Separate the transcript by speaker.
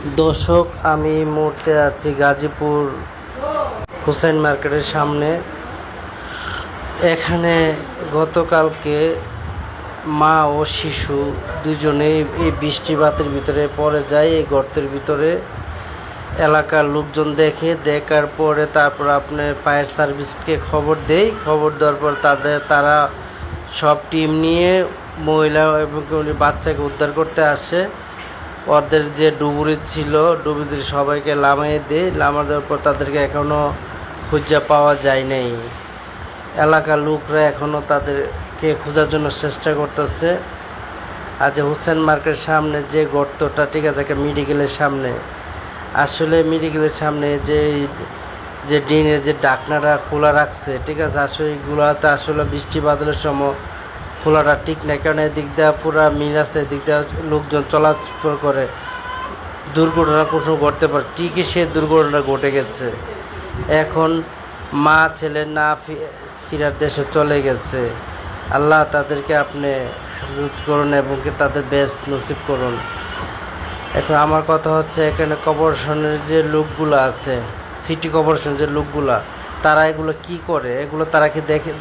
Speaker 1: দর্শক, আমি এই মুহূর্তে আছি গাজীপুর হুসাইন মার্কেটের সামনে। এখানে গতকালকে মা ও শিশু দুজনেই এই বৃষ্টিপাতের ভিতরে পড়ে যায় এই গর্তের ভিতরে। এলাকার লোকজন দেখার পরে তারপর আপনার ফায়ার সার্ভিসকে খবর দেওয়ার পর তারা সব টিম নিয়ে মহিলা এবং বাচ্চাকে উদ্ধার করতে আসে। ওদের যে ডুবুরি ছিল ডুবুরিদের সবাইকে নামা দেওয়ার পর তাদেরকে এখনও খুঁজে পাওয়া যায় নাই। এলাকার লোকরা এখনও তাদেরকে খোঁজার জন্য চেষ্টা করতেছে। আজ হুসেন মার্কেটের সামনে যে গর্তটা, ঠিক আছে, মেডিকেলের সামনে, আসলে মেডিকেলের সামনে যে ড্রেনের যে ঢাকনাটা খোলা রাখছে, ঠিক আছে, আসলে এগুলোতে আসলে বৃষ্টি বাদলের সময় খোলাটা ঠিক না, কারণ এদিক দেওয়া পুরা মিল আছে, এদিক দেওয়া লোকজন চলাচল করে, দুর্ঘটনা কোনো ঘটতে পারে। ঠিকই সে দুর্ঘটনা ঘটে গেছে। এখন মা ছেলে না ফিরার দেশে চলে গেছে। আল্লাহ তাদেরকে আপনি হেফাজত করুন এবং তাদের বেস্ট নসিব করুন। এখন আমার কথা হচ্ছে, এখানে কর্পোরেশনের যে লোকগুলো আছে, সিটি কর্পোরেশন যে লোকগুলা, তারা এগুলো কি করে? এগুলো তারা কি দেখে